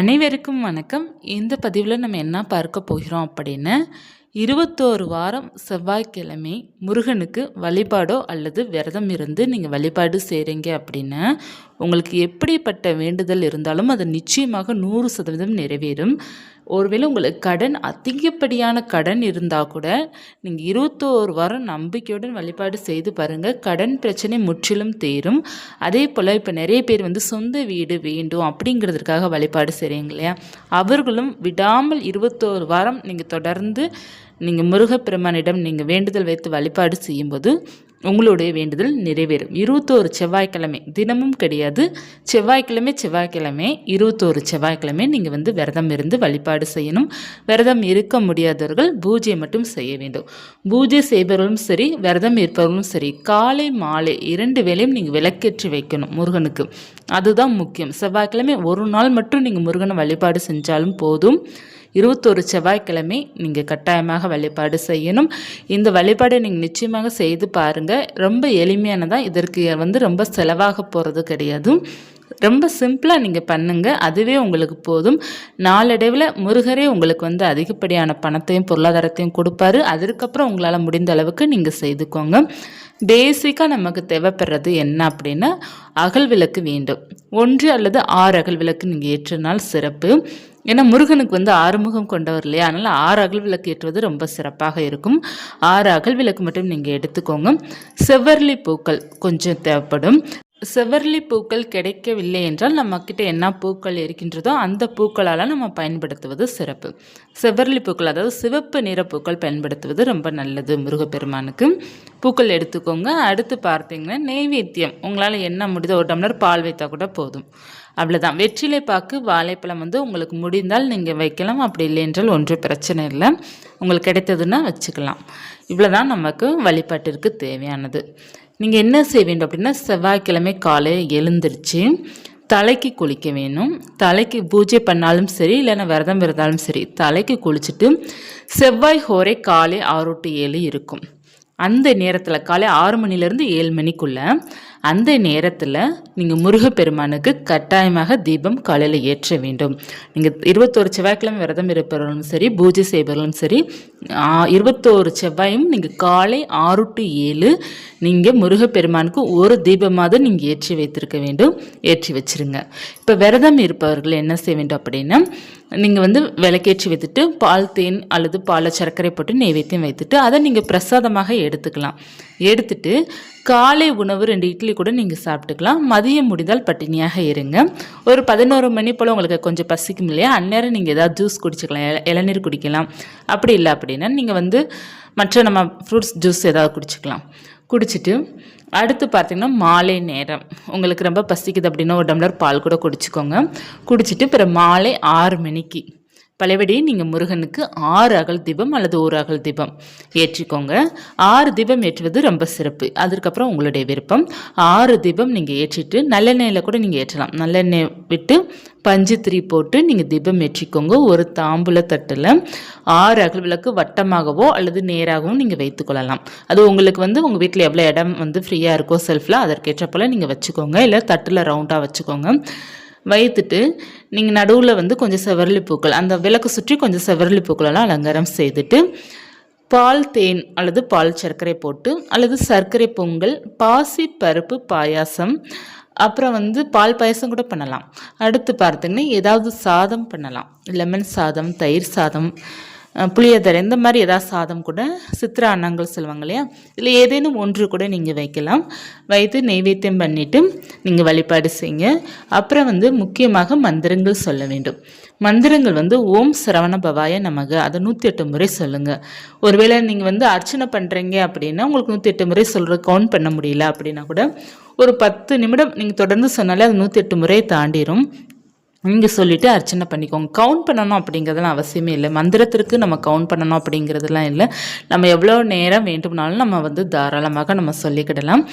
அனைவருக்கும் வணக்கம். இந்த பதிவில் நம்ம என்ன பார்க்க போகிறோம் அப்படின்னா, 21 வாரம் செவ்வாய்க்கிழமை முருகனுக்கு வழிபாடோ அல்லது விரதம் இருந்து நீங்கள் வழிபாடு செய்கிறீங்க அப்படின்னா, உங்களுக்கு எப்படிப்பட்ட வேண்டுதல் இருந்தாலும் அது நிச்சயமாக 100% நிறைவேறும். ஒருவேளை உங்களுக்கு கடன் அதிகப்படியான கடன் இருந்தால் கூட நீங்கள் 21 வாரம் நம்பிக்கையுடன் வழிபாடு செய்து பாருங்கள், கடன் பிரச்சனை முற்றிலும் தீரும். அதே போல் இப்போ நிறைய பேர் சொந்த வீடு வேண்டும் அப்படிங்கிறதுக்காக வழிபாடு செய்கிறீங்க இல்லையா, அவர்களும் விடாமல் 21 வாரம் நீங்கள் தொடர்ந்து நீங்கள் முருகப்பெருமானிடம் நீங்கள் வேண்டுதல் வைத்து வழிபாடு செய்யும்போது உங்களுடைய வேண்டுதல் நிறைவேறும். 21 செவ்வாய்க்கிழமை தினமும் கிடையாது, செவ்வாய்க்கிழமை 21 செவ்வாய்க்கிழமை நீங்கள் விரதம் இருந்து வழிபாடு செய்யணும். விரதம் இருக்க முடியாதவர்கள் பூஜை மட்டும் செய்ய வேண்டும். பூஜை செய்பவர்களும் சரி, விரதம் இருப்பவர்களும் சரி, காலை மாலை 2 வேளையும் நீங்கள் விளக்கேற்றி வைக்கணும் முருகனுக்கு. அதுதான் முக்கியம். செவ்வாய்க்கிழமை ஒரு நாள் மட்டும் நீங்கள் முருகனை வழிபாடு செஞ்சாலும் போதும். 21 செவ்வாய்க்கிழமை நீங்கள் கட்டாயமாக வழிபாடு செய்யணும். இந்த வழிபாடை நீங்கள் நிச்சயமாக செய்து பாருங்கள். ரொம்ப எளிமையானதான், இதற்கு ரொம்ப செலவாக போகிறது கிடையாது. ரொம்ப சிம்பிளாக நீங்கள் பண்ணுங்கள், அதுவே உங்களுக்கு போதும். நாளடைவில் முருகரே உங்களுக்கு அதிகப்படியான பணத்தையும் பொருளாதாரத்தையும் கொடுப்பாரு. அதற்கப்புறம் உங்களால் முடிந்த அளவுக்கு நீங்கள் செய்துக்கோங்க. பேசிக்காக நமக்கு தேவைப்படுறது என்ன அப்படின்னா, அகல் விளக்கு வேண்டும். 1 அல்லது 6 அகல் விளக்கு நீங்கள் ஏற்றினால் சிறப்பு. ஏன்னா முருகனுக்கு ஆறுமுகம் கொண்டவர் இல்லையா, அதனால் 6 அகல் விளக்கு ஏற்றுவது ரொம்ப சிறப்பாக இருக்கும். 6 அகல் விளக்கு மட்டும் நீங்கள் எடுத்துக்கோங்க. செவ்வரளி பூக்கள் கொஞ்சம் தேவைப்படும். செவ்வரளி பூக்கள் கிடைக்கவில்லை என்றால் நம்மக்கிட்ட என்ன பூக்கள் இருக்கின்றதோ அந்த பூக்களால் நம்ம பயன்படுத்துவது சிறப்பு. செவ்வரளி பூக்கள், அதாவது சிவப்பு நிற பூக்கள் பயன்படுத்துவது ரொம்ப நல்லது முருகப்பெருமானுக்கு. பூக்கள் எடுத்துக்கோங்க. அடுத்து பார்த்தீங்கன்னா நெய்வேத்தியம் உங்களால் என்ன முடியுதோ, 1 டம்ளர் பால் வைத்தா கூட போதும். அவ்வளோதான். வெற்றிலை பாக்கு, வாழைப்பழம் உங்களுக்கு முடிந்தால் நீங்கள் வைக்கலாம், அப்படி இல்லை என்றால் ஒன்றும் பிரச்சனை இல்லை. உங்களுக்கு கிடைத்ததுன்னா வச்சுக்கலாம். இவ்வளோதான் நமக்கு வழிபாட்டிற்கு தேவையானது. நீங்கள் என்ன செய்ய வேண்டும் அப்படின்னா, செவ்வாய்க்கிழமை காலை எழுந்திருச்சு தலைக்கு குளிக்க வேணும். தலைக்கு பூஜை பண்ணாலும் சரி, இல்லைன்னா விரதம் இருந்தாலும் சரி, தலைக்கு குளிச்சுட்டு செவ்வாய் ஹோரை காலை 6 to 7 இருக்கும். அந்த நேரத்தில் காலை 6 மணிலேருந்து 7 மணிக்குள்ளே அந்த நேரத்தில் நீங்கள் முருகப்பெருமானுக்கு கட்டாயமாக தீபம் காலையில் ஏற்ற வேண்டும். நீங்கள் 21 செவ்வாய்க்கிழமை விரதம் இருப்பவர்களும் சரி, பூஜை செய்பவர்களும் சரி, 21 செவ்வாயும் நீங்கள் காலை 6 to 7 நீங்கள் முருகப்பெருமானுக்கு ஒரு தீபமாவது நீங்கள் ஏற்றி வைத்திருக்க வேண்டும். ஏற்றி வச்சுருங்க. இப்போ விரதம் இருப்பவர்கள் என்ன செய்ய வேண்டும் அப்படின்னா, நீங்கள் விளக்கேற்றி வைத்துட்டு பால், தேன் அல்லது பாலை சர்க்கரை போட்டு நெய்வேத்தியம் வைத்துட்டு அதை நீங்கள் பிரசாதமாக எடுத்துக்கலாம். எடுத்துட்டு காலை உணவு 2 இட்லி கூட நீங்கள் சாப்பிட்டுக்கலாம். மதியம் முடிந்தால் பட்டினியாக இருங்க. ஒரு 11 மணி போல் உங்களுக்கு கொஞ்சம் பசிக்கும் இல்லையா, அந்நேரம் நீங்கள் ஏதாவது ஜூஸ் குடிச்சிக்கலாம், இளநீர் குடிக்கலாம். அப்படி இல்லை அப்படின்னா நீங்கள் மற்ற நம்ம ஃப்ரூட்ஸ் ஜூஸ் ஏதாவது குடிச்சிக்கலாம். குடிச்சிட்டு அடுத்து பார்த்திங்கன்னா மாலை நேரம் உங்களுக்கு ரொம்ப பசிக்குது அப்படின்னா 1 டம்ளர் பால் கூட குடிச்சிக்கோங்க. குடிச்சிட்டு பிறகு மாலை 6 மணிக்கு பழையபடி நீங்கள் முருகனுக்கு 6 அகல் தீபம் அல்லது 1 அகல் தீபம் ஏற்றிக்கோங்க. 6 தீபம் ஏற்றுவது ரொம்ப சிறப்பு. அதற்கப்புறம் உங்களுடைய விருப்பம். 6 தீபம் நீங்கள் ஏற்றிட்டு நல்லெண்ணெயில் கூட நீங்கள் ஏற்றலாம். நல்லெண்ணெய் விட்டு பஞ்சு திரி போட்டு நீங்கள் தீபம் ஏற்றிக்கோங்க. ஒரு தாம்பூல தட்டில் 6 அகல் விளக்கு வட்டமாகவோ அல்லது நேராகவும் நீங்கள் வைத்துக்கொள்ளலாம். அது உங்களுக்கு உங்கள் வீட்டில் எவ்வளோ இடம் ஃப்ரீயாக இருக்கோ செல்ஃபில் அதற்கேற்ற போல் நீங்கள் வச்சுக்கோங்க. இல்லை தட்டில் ரவுண்டாக வச்சுக்கோங்க. வைத்துட்டு நீங்கள் நடுவில் கொஞ்சம் செவ்வரளி பூக்கள், அந்த விளக்கு சுற்றி கொஞ்சம் செவ்வரளி பூக்களெல்லாம் அலங்காரம் செய்துட்டு பால், தேன் அல்லது பால் சர்க்கரை போட்டு அல்லது சர்க்கரை பொங்கல், பாசி பருப்பு பாயாசம், அப்புறம் பால் பாயசம் கூட பண்ணலாம். அடுத்து பார்த்தீங்கன்னா ஏதாவது சாதம் பண்ணலாம். லெமன் சாதம், தயிர் சாதம், புளியோதரை, இந்த மாதிரி ஏதாவது சாதம் கூட, சித்திரா அன்னங்கள் சொல்லுவாங்க இல்லையா, இல்லை ஏதேனும் ஒன்று கூட நீங்கள் வைக்கலாம். வைத்து நெய்வேத்தியம் பண்ணிவிட்டு நீங்கள் வழிபாடு செய்யுங்க. அப்புறம் முக்கியமாக மந்திரங்கள் சொல்ல வேண்டும். மந்திரங்கள் ஓம் சரவண பவாய நமக, அதை 108 முறை சொல்லுங்கள். ஒருவேளை நீங்கள் அர்ச்சனை பண்ணுறீங்க அப்படின்னா உங்களுக்கு 108 முறை சொல்கிற கவுண்ட் பண்ண முடியல அப்படின்னா கூட ஒரு 10 நிமிடம் நீங்கள் தொடர்ந்து சொன்னாலே அது 108 முறையை தாண்டிடும். நீங்கள் சொல்லிவிட்டு அர்ச்சனை பண்ணிக்கோங்க. கவுண்ட் பண்ணணும் அப்படிங்கிறதுலாம் அவசியமே இல்லை. மந்திரத்திற்கு நம்ம கவுண்ட் பண்ணணும் அப்படிங்கிறதுலாம் இல்லை. நம்ம எவ்வளோ நேரம் வேண்டும்னாலும் நம்ம தாராளமாக நம்ம சொல்லிக்கிடலாம்.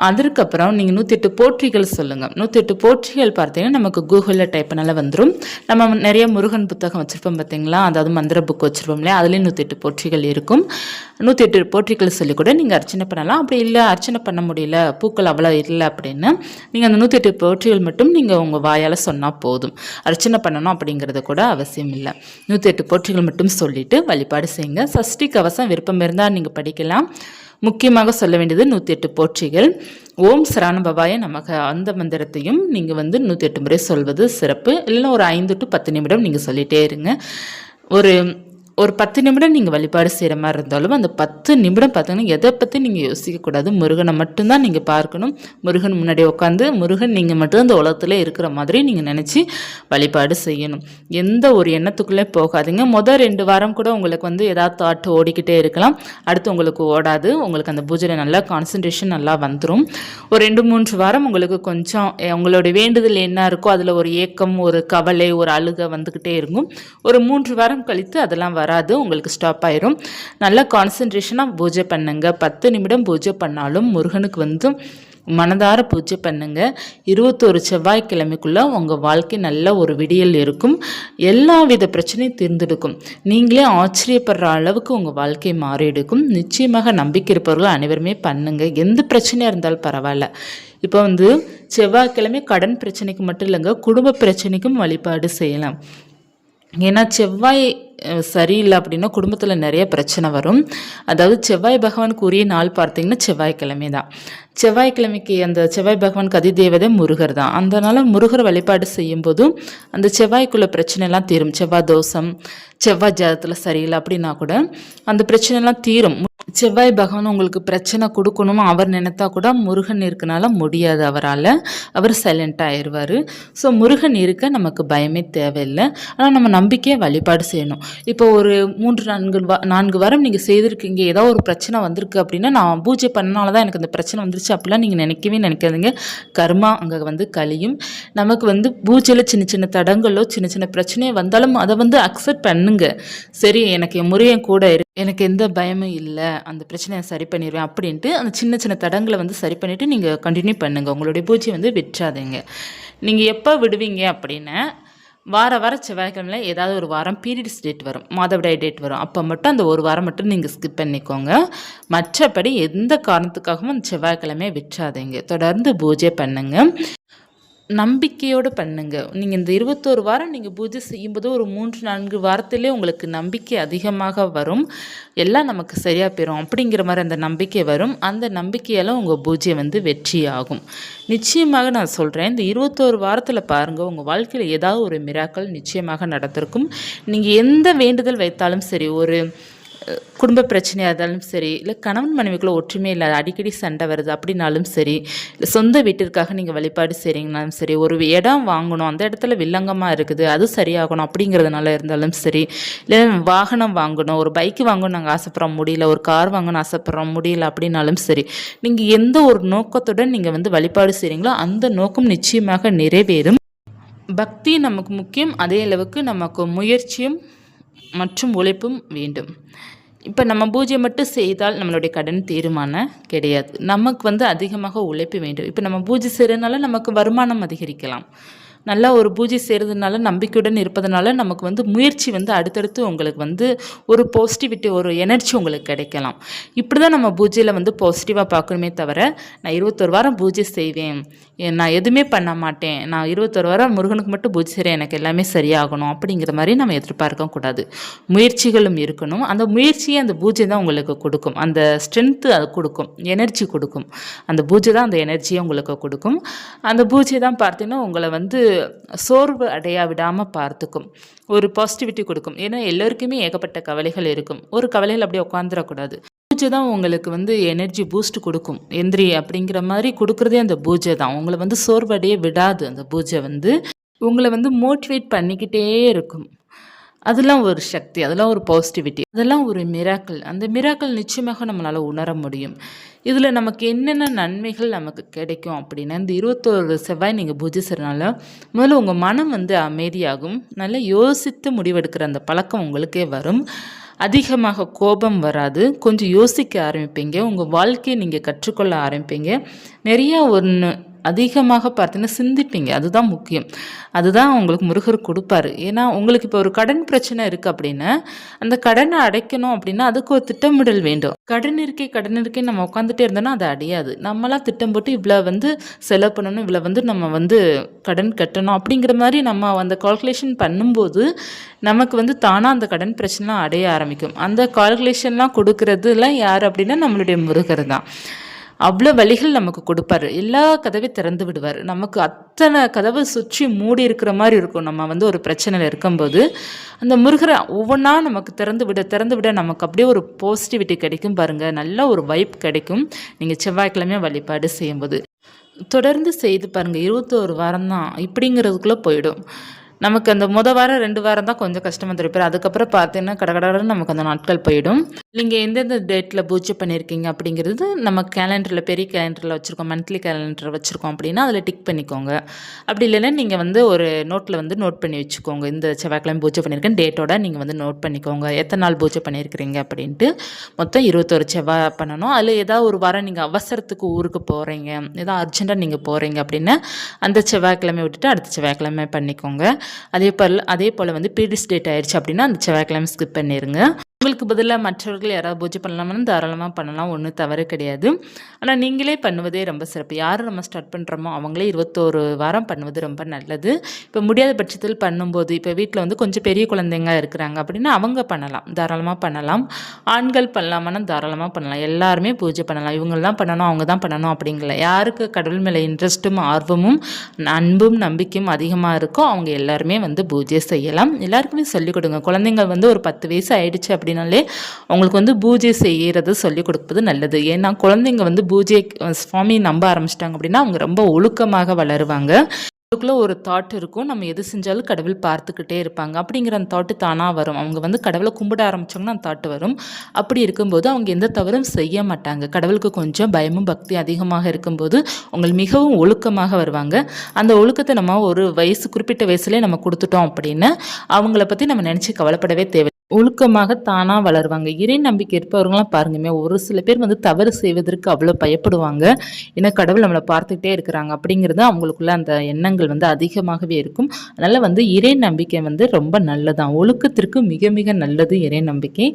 அதற்கப்புறம் நீங்கள் 108 போற்றிகள் சொல்லுங்கள். 108 போற்றிகள் பார்த்தீங்கன்னா நமக்கு கூகுளில் டைப் பண்ணால வந்துடும். நம்ம நிறைய முருகன் புத்தகம் வச்சுருப்போம் பார்த்தீங்களா, அதாவது மந்திர புக் வச்சுருப்போம் இல்லையா, அதுலேயும் 108 போற்றிகள் இருக்கும். 108 போற்றிகள் சொல்லி கூட நீங்கள் அர்ச்சனை பண்ணலாம். அப்படி இல்லை அர்ச்சனை பண்ண முடியல, பூக்கள் அவ்வளோ இல்லை அப்படின்னா நீங்கள் அந்த 108 போற்றிகள் மட்டும் நீங்கள் உங்கள் வாயால் சொன்னால் போதும். போதும். அர்ச்சனை பண்ணணும் அப்படிங்கிறது கூட அவசியம் இல்லை. 108 போற்றிகள் மட்டும் சொல்லிட்டு வழிபாடு செய்யுங்க. சஷ்டி கவசம் விருப்பம் இருந்தால் நீங்கள் படிக்கலாம். முக்கியமாக சொல்ல வேண்டியது 108 போற்றிகள். ஓம் சரவணபவாய நமக அந்த மந்திரத்தையும் நீங்கள் 108 முறை சொல்வது சிறப்பு. இல்லைன்னா ஒரு 5 to 10 நிமிடம் நீங்கள் சொல்லிகிட்டே இருங்க. ஒரு 10 நிமிடம் நீங்கள் வழிபாடு செய்கிற மாதிரி இருந்தாலும் அந்த 10 நிமிடம் பார்த்தீங்கன்னா எதை பற்றி நீங்கள் யோசிக்கக்கூடாது. முருகனை மட்டும்தான் நீங்கள் பார்க்கணும். முருகன் முன்னாடி உட்காந்து முருகன் நீங்கள் மட்டும் இந்த உலகத்தில் இருக்கிற மாதிரி நீங்கள் நினச்சி வழிபாடு செய்யணும். எந்த ஒரு எண்ணத்துக்குள்ளே போகாதீங்க. முதல் 2 வாரம் கூட உங்களுக்கு ஏதாவது தாட் ஓடிக்கிட்டே இருக்கலாம். அடுத்து உங்களுக்கு ஓடாது. உங்களுக்கு அந்த பூஜையில் நல்லா கான்சன்ட்ரேஷன் நல்லா வந்துடும். ஒரு 2-3 வாரம் உங்களுக்கு கொஞ்சம் உங்களுடைய வேண்டுதல் என்ன இருக்கோ அதில் ஒரு ஏக்கம், ஒரு கவலை, ஒரு அழுகை வந்துக்கிட்டே இருக்கும். ஒரு 3 வாரம் கழித்து அதெல்லாம் வராது, உங்களுக்கு ஸ்டாப் ஆயிரும். நல்லா கான்சன்ட்ரேஷனாக பூஜை பண்ணுங்க. 10 நிமிடம் பூஜை பண்ணாலும் முருகனுக்கு மனதார பூஜை பண்ணுங்க. 21 செவ்வாய்க்கிழமைக்குள்ள உங்கள் வாழ்க்கை நல்ல ஒரு விடியல் இருக்கும். எல்லா வித பிரச்சனையும் தீர்ந்தெடுக்கும். நீங்களே ஆச்சரியப்படுற அளவுக்கு உங்கள் வாழ்க்கை மாறிடுக்கும். நிச்சயமாக நம்பிக்கை இருப்பவர்கள் அனைவருமே பண்ணுங்க. எந்த பிரச்சனையாக இருந்தாலும் பரவாயில்ல. இப்போ செவ்வாய்க்கிழமை கடன் பிரச்சனைக்கு மட்டும் இல்லைங்க, குடும்ப பிரச்சனைக்கும் வழிபாடு செய்யலாம். ஏன்னா செவ்வாய் சரியில்லை அப்படின்னா குடும்பத்தில் நிறைய பிரச்சனை வரும். அதாவது செவ்வாய் பகவானுக்கு உரிய நாள் பார்த்தீங்கன்னா செவ்வாய்க்கிழமை தான். செவ்வாய்க்கிழமைக்கு அந்த செவ்வாய் பகவானுக்கு அதிதேவதை முருகர் தான். அதனால் முருகர் வழிபாடு செய்யும்போதும் அந்த செவ்வாய்க்குள்ள பிரச்சனைலாம் தீரும். செவ்வாய் தோஷம், செவ்வாய் ஜாதத்தில் சரியில்லை அப்படின்னா கூட அந்த பிரச்சனைலாம் தீரும். செவ்வாய் பகவான் உங்களுக்கு பிரச்சனை கொடுக்கணும் அவர் நினைத்தா கூட முருகன் இருக்கனால முடியாது. அவர் சைலண்ட் ஆயிடுவார். ஸோ முருகன் இருக்க நமக்கு பயமே தேவையில்லை. ஆனால் நம்ம நம்பிக்கையை வழிபாடு செய்யணும். இப்போ ஒரு 3-4 வாரம் நீங்கள் செய்திருக்கீங்க, ஏதோ ஒரு பிரச்சனை வந்திருக்கு அப்படின்னா நான் பூஜை பண்ணனால தான் எனக்கு அந்த பிரச்சனை வந்துருச்சு அப்படிலாம் நீங்கள் நினைக்காதீங்க. கர்மா அங்கே கழியும். நமக்கு பூஜையில் சின்ன சின்ன தடங்களோ சின்ன சின்ன பிரச்சனையோ வந்தாலும் அதை அக்செப்ட் பண்ணுங்க. சரி, எனக்கு என் முருகன் கூட எனக்கு எந்த பயமும் இல்லை, அந்த பிரச்சனையை சரி பண்ணிடுவேன் அப்படின்ட்டு அந்த சின்ன சின்ன தடங்களை சரி பண்ணிவிட்டு நீங்கள் கண்டினியூ பண்ணுங்கள். உங்களுடைய பூஜையை விட்டுறாதீங்க. நீங்கள் எப்போ விடுவீங்க அப்படின்னா வார செவ்வாய்க்கிழமையில் ஏதாவது ஒரு வாரம் பீரியட்ஸ் டேட் வரும், மாதவிடாய் டேட் வரும். அப்போ மட்டும் அந்த ஒரு வாரம் மட்டும் நீங்கள் ஸ்கிப் பண்ணிக்கோங்க. மற்றபடி எந்த காரணத்துக்காகவும் அந்த செவ்வாய்க்கிழமையை விட்டுறாதீங்க. தொடர்ந்து பூஜை பண்ணுங்கள். நம்பிக்கையோடு பண்ணுங்க. நீங்கள் இந்த 21 வாரம் நீங்கள் பூஜை செய்யும்போது ஒரு 3-4 வாரத்திலே உங்களுக்கு நம்பிக்கை அதிகமாக வரும். எல்லாம் நமக்கு சரியாக போயிடும் அப்படிங்கிற மாதிரி அந்த நம்பிக்கை வரும். அந்த நம்பிக்கையால் உங்கள் பூஜை வெற்றி ஆகும். நிச்சயமாக நான் சொல்கிறேன், இந்த 21 வாரத்தில் பாருங்கள், உங்கள் வாழ்க்கையில் ஏதாவது ஒரு மிராக்கள் நிச்சயமாக நடந்திருக்கும். நீங்கள் எந்த வேண்டுதல் வைத்தாலும் சரி, ஒரு குடும்ப பிரச்சனையாக இருந்தாலும் சரி, இல்லை கணவன் மனைவிக்குள்ள ஒற்றுமை இல்லை, அடிக்கடி சண்டை வருது அப்படின்னாலும் சரி, இல்லை சொந்த வீட்டிற்காக நீங்கள் வழிபாடு செய்கிறீங்கனாலும் சரி, ஒரு இடம் வாங்கணும், அந்த இடத்துல வில்லங்கமாக இருக்குது, அது சரியாகணும் அப்படிங்கிறதுனால இருந்தாலும் சரி, இல்லை வாகனம் வாங்கணும், ஒரு பைக்கு வாங்கணும் நாங்கள் ஆசைப்படுறோம் முடியல, ஒரு கார் வாங்கணும் ஆசைப்படுறோம் முடியல அப்படின்னாலும் சரி, நீங்கள் எந்த ஒரு நோக்கத்துடன் நீங்கள் வழிபாடு செய்கிறீங்களோ அந்த நோக்கம் நிச்சயமாக நிறைவேறும். பக்தி நமக்கு முக்கியம், அதே அளவுக்கு நமக்கு முயற்சியும் மற்றும் உழைப்பும் வேண்டும். இப்போ நம்ம பூஜை மட்டும் செய்தால் நம்மளுடைய கடன் தீருமான கிடையாது. நமக்கு அதிகமாக உழைப்பு வேண்டும். இப்போ நம்ம பூஜை செய்கிறதுனால நமக்கு வருமானம் அதிகரிக்கலாம். நல்லா ஒரு பூஜை செய்கிறதுனால நம்பிக்கையுடன் இருப்பதனால நமக்கு முயற்சி அடுத்தடுத்து உங்களுக்கு ஒரு பாசிட்டிவிட்டி, ஒரு எனர்ஜி உங்களுக்கு கிடைக்கலாம். இப்படி தான் நம்ம பூஜையில் பாசிட்டிவாக பார்க்கணுமே தவிர, நான் 21 வாரம் பூஜை செய்வேன், நான் எதுவுமே பண்ண மாட்டேன், நான் 21 வாரம் முருகனுக்கு மட்டும் பூஜை செய்கிறேன், எனக்கு எல்லாமே சரியாகணும் அப்படிங்கிற மாதிரி நம்ம எதிர்பார்க்கக்கூடாது. முயற்சிகளும் இருக்கணும். அந்த முயற்சியை அந்த பூஜை தான் உங்களுக்கு கொடுக்கும். அந்த ஸ்ட்ரென்த்து அது கொடுக்கும், எனர்ஜி கொடுக்கும். அந்த பூஜை தான் அந்த எனர்ஜியை உங்களுக்கு கொடுக்கும். அந்த பூஜை தான் பார்த்தீங்கன்னா உங்களை சோர்வு அடைய விடாமல் பார்த்துக்கும், ஒரு பாசிட்டிவிட்டி கொடுக்கும். ஏன்னா எல்லோருக்குமே ஏகப்பட்ட கவலைகள் இருக்கும். ஒரு கவலையில் அப்படியே உட்காந்துடக்கூடாது. பூஜை தான் உங்களுக்கு எனர்ஜி பூஸ்ட் கொடுக்கும். எந்திரி அப்படிங்கிற மாதிரி கொடுக்குறதே அந்த பூஜை தான். உங்களை சோர்வடைய விடாது. அந்த பூஜை உங்களை மோட்டிவேட் பண்ணிக்கிட்டே இருக்கும். அதெல்லாம் ஒரு சக்தி, அதெல்லாம் ஒரு பாசிட்டிவிட்டி, அதெல்லாம் ஒரு மிராக்கிள். அந்த மிராக்கிள் நிச்சயமாக நம்மளால் உணர முடியும். இதில் நமக்கு என்னென்ன நன்மைகள் நமக்கு கிடைக்கும் அப்படின்னா, இந்த 21 செவ்வாய் நீங்கள் பூஜை செய்கிறனால முதல்ல உங்கள் மனம் அமைதியாகும். நல்லா யோசித்து முடிவெடுக்கிற அந்த பழக்கம் உங்களுக்கே வரும். அதிகமாக கோபம் வராது. கொஞ்சம் யோசிக்க ஆரம்பிப்பீங்க. உங்கள் வாழ்க்கையை நீங்கள் கற்றுக்கொள்ள ஆரம்பிப்பீங்க. நிறையா அதிகமாக பார்த்தீங்கன்னா சிந்திப்பீங்க. அதுதான் முக்கியம். அதுதான் உங்களுக்கு முருகர் கொடுப்பாரு. ஏன்னா உங்களுக்கு இப்போ ஒரு கடன் பிரச்சனை இருக்குது அப்படின்னா, அந்த கடனை அடைக்கணும் அப்படின்னா அதுக்கு ஒரு திட்டமிடல் வேண்டும். கடன் இருக்கே நம்ம உட்காந்துட்டே இருந்தோம்னா அது அடையாது. நம்மளாம் திட்டம் போட்டு இவ்வளோ செலவு பண்ணணும், இவ்வளோ நம்ம கடன் கட்டணும் அப்படிங்கிற மாதிரி நம்ம அந்த கால்குலேஷன் பண்ணும்போது நமக்கு தானாக அந்த கடன் பிரச்சனைலாம் அடைய ஆரம்பிக்கும். அந்த கால்குலேஷன்லாம் கொடுக்கறதுலாம் யார் அப்படின்னா நம்மளுடைய முருகர் தான். அவ்வளோ வழிகள் நமக்கு கொடுப்பாரு. எல்லா கதவையும் திறந்து விடுவார். நமக்கு அத்தனை கதவை சுற்றி மூடி இருக்கிற மாதிரி இருக்கும். நம்ம ஒரு பிரச்சனையில் இருக்கும்போது அந்த முருகரை ஒவ்வொன்றா நமக்கு திறந்து விட நமக்கு அப்படியே ஒரு பாசிட்டிவிட்டி கிடைக்கும் பாருங்கள். நல்ல ஒரு வைப் கிடைக்கும் நீங்கள் செவ்வாய்க்கிழமையாக வழிபாடு செய்யும்போது. தொடர்ந்து செய்து பாருங்கள். 21 வாரம் தான் இப்படிங்கிறதுக்குள்ளே போயிடும். நமக்கு அந்த வாரம் 2 வாரம் தான் கொஞ்சம் கஷ்டமாக தெரியும். அதுக்கப்புறம் பார்த்தீங்கன்னா கடகடன்னு நமக்கு அந்த நாட்கள் போயிடும். நீங்கள் எந்தெந்த டேட்டில் பூஜை பண்ணியிருக்கீங்க அப்படிங்கிறது நம்ம கேலண்டரில், பெரிய கேலண்டரில் வச்சுருக்கோம், மந்த்லி கேலண்டர் வச்சுருக்கோம் அப்படின்னா அதில் டிக் பண்ணிக்கோங்க. அப்படி இல்லைன்னா நீங்கள் ஒரு நோட்டில் நோட் பண்ணி வச்சுக்கோங்க. இந்த செவ்வாய்க்கிழமை பூஜை பண்ணியிருக்கேன் டேட்டோட நீங்கள் நோட் பண்ணிக்கோங்க. எத்தனை நாள் பூஜை பண்ணியிருக்கிறீங்க அப்படின்ட்டு. மொத்தம் 21 செவ்வாய் பண்ணணும். அதில் ஏதாவது ஒரு வாரம் நீங்கள் அவசரத்துக்கு ஊருக்கு போகிறீங்க, ஏதாவது அர்ஜென்ட்டாக நீங்கள் போகிறீங்க அப்படின்னா அந்த செவ்வாய்க்கிழமை விட்டுட்டு அடுத்த செவ்வாய்க்கிழமை பண்ணிக்கோங்க. அதே போல் பீரியட்ஸ் டேட் ஆயிடுச்சு அப்படின்னா அந்த செவ்வாய்க்கிழமை ஸ்கிப் பண்ணிடுங்க. உங்களுக்கு பதிலாக மற்றவர்கள் யாராவது பூஜை பண்ணலாம்னு தாராளமாக பண்ணலாம், ஒன்றும் தவறு கிடையாது. ஆனால் நீங்களே பண்ணுவதே ரொம்ப சிறப்பு. யார் நம்ம ஸ்டார்ட் பண்ணுறோமோ அவங்களே 21 வாரம் பண்ணுவது ரொம்ப நல்லது. இப்போ முடியாத பட்சத்தில் பண்ணும்போது இப்போ வீட்டில் கொஞ்சம் பெரிய குழந்தைங்க இருக்கிறாங்க அப்படின்னா அவங்க பண்ணலாம், தாராளமாக பண்ணலாம். ஆண்கள் பண்ணலாமான்னா தாராளமாக பண்ணலாம். எல்லாருமே பூஜை பண்ணலாம். இவங்கெல்லாம் பண்ணணும், அவங்க தான் பண்ணணும் அப்படிங்கல. யாருக்கு கடவுள் மேலே இன்ட்ரெஸ்ட்டும் ஆர்வமும் அன்பும் நம்பிக்கையும் அதிகமாக இருக்கோ அவங்க எல்லாருமே பூஜை செய்யலாம். எல்லாருக்குமே சொல்லிக் கொடுங்க. குழந்தைங்க ஒரு 10 வயசு ஆயிடுச்சு அப்படின்னாலே அவங்களுக்கு பூஜை செய்கிறது சொல்லிக் கொடுப்பது நல்லது. ஏன்னா குழந்தைங்க பூஜை சுவாமி நம்ப ஆரம்பிச்சிட்டாங்க அப்படின்னா அவங்க ரொம்ப ஒழுக்கமாக வளருவாங்க. அதுக்குள்ளே ஒரு தாட் இருக்கும், நம்ம எது செஞ்சாலும் கடவுள் பார்த்துக்கிட்டே இருப்பாங்க அப்படிங்கிற அந்த தாட்டு தானாக வரும். அவங்க கடவுளை கும்பிட ஆரம்பித்தாங்கன்னா அந்த தாட்டு வரும். அப்படி இருக்கும்போது அவங்க எந்த தவறும் செய்ய மாட்டாங்க. கடவுளுக்கு கொஞ்சம் பயமும் பக்தி அதிகமாக இருக்கும்போது அவங்க மிகவும் ஒழுக்கமாக வருவாங்க. அந்த ஒழுக்கத்தை நம்ம ஒரு குறிப்பிட்ட வயசுலேயே நம்ம கொடுத்துட்டோம் அப்படின்னா அவங்கள பற்றி நம்ம நினச்சி கவலைப்படவே தேவை. ஒழுக்கமாக தானாக வளருவாங்க. இறை நம்பிக்கை இருப்பவர்களாம் பாருங்கமே, ஒரு சில பேர் தவறு செய்வதற்கு அவ்வளோ பயப்படுவாங்க. ஏன்னா கடவுள் நம்மளை பார்த்துக்கிட்டே இருக்கிறாங்க அப்படிங்கிறது அவங்களுக்குள்ள அந்த எண்ணங்கள் அதிகமாகவே இருக்கும். அதனால் இறை நம்பிக்கை ரொம்ப நல்லதான். ஒழுக்கத்திற்கு மிக மிக நல்லது இறை நம்பிக்கை.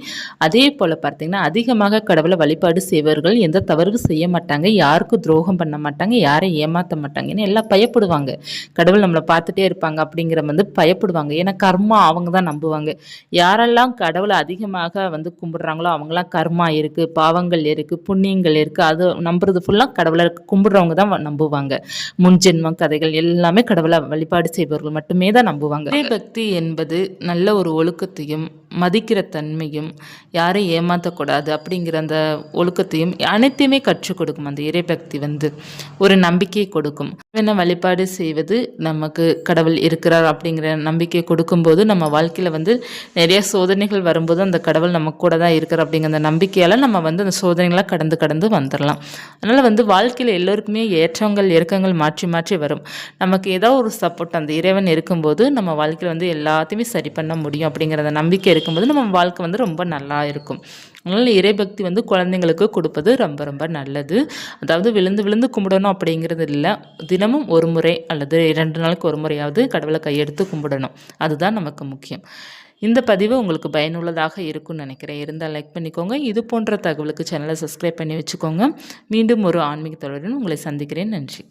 அதே போல் பார்த்தீங்கன்னா அதிகமாக கடவுளை வழிபாடு செய்வர்கள் எந்த தவறு செய்ய மாட்டாங்க, யாருக்கும் துரோகம் பண்ண மாட்டாங்க, யாரை ஏமாற்ற மாட்டாங்க. ஏன்னா எல்லாம் பயப்படுவாங்க. கடவுள் நம்மளை பார்த்துட்டே இருப்பாங்க அப்படிங்கிற பயப்படுவாங்க. ஏன்னா கர்மா அவங்க தான் நம்புவாங்க. யாரெல்லாம் கடவுளை அதிகமாக கும்பிடுறாங்களோ அவங்களாம் கர்மா இருக்குது, பாவங்கள் இருக்குது, புண்ணியங்கள் இருக்குது, அது நம்புறது ஃபுல்லாக கடவுளை கும்பிடுறவங்க தான் நம்புவாங்க. முன்ஜென்மம் கதைகள் எல்லாமே கடவுளை வழிபாடு செய்பவர்கள் மட்டுமே தான் நம்புவாங்க. இறை பக்தி என்பது நல்ல ஒரு ஒழுக்கத்தையும் மதிக்கிற தன்மையும், யாரை ஏமாற்றக்கூடாது அப்படிங்கிற அந்த ஒழுக்கத்தையும் அனைத்தையுமே கற்றுக் கொடுக்கும். அந்த இறைபக்தி ஒரு நம்பிக்கையை கொடுக்கும். என்ன வழிபாடு செய்வது நமக்கு கடவுள் இருக்கிறார் அப்படிங்கிற நம்பிக்கை கொடுக்கும்போது நம்ம வாழ்க்கையில் நிறைய சோதனைகள் வரும்போது அந்த கடவுள் நம்ம கூட தான் இருக்கிறார் அப்படிங்கிற அந்த நம்பிக்கையால் நம்ம அந்த சோதனைகளை கடந்து வந்துடலாம். அதனால் வாழ்க்கையில் எல்லோருக்குமே ஏற்றங்கள் இறக்கங்கள் மாற்றி மாற்றி வரும். நமக்கு ஏதோ ஒரு சப்போர்ட் அந்த இறைவன் இருக்கும்போது நம்ம வாழ்க்கையில் எல்லாத்தையுமே சரி பண்ண முடியும் அப்படிங்கிற அந்த நம்பிக்கை இருக்கும்போது நம்ம வாழ்க்கை ரொம்ப நல்லா இருக்கும். அதனால் இறைபக்தி குழந்தைங்களுக்கு கொடுப்பது ரொம்ப ரொம்ப நல்லது. அதாவது விழுந்து விழுந்து கும்பிடணும் அப்படிங்கிறது இல்லை, தினமும் ஒரு முறை அல்லது 2 நாளுக்கு ஒரு முறையாவது கடவுளை கையெடுத்து கும்பிடணும். அதுதான் நமக்கு முக்கியம். இந்த பதிவு உங்களுக்கு பயனுள்ளதாக இருக்கும்னு நினைக்கிறேன். இருந்தால் லைக் பண்ணிக்கோங்க. இது போன்ற தகவலுக்கு சேனலை சப்ஸ்கிரைப் பண்ணி வச்சுக்கோங்க. மீண்டும் ஒரு ஆன்மீக தொடருடன் உங்களை சந்திக்கிறேன். நன்றி.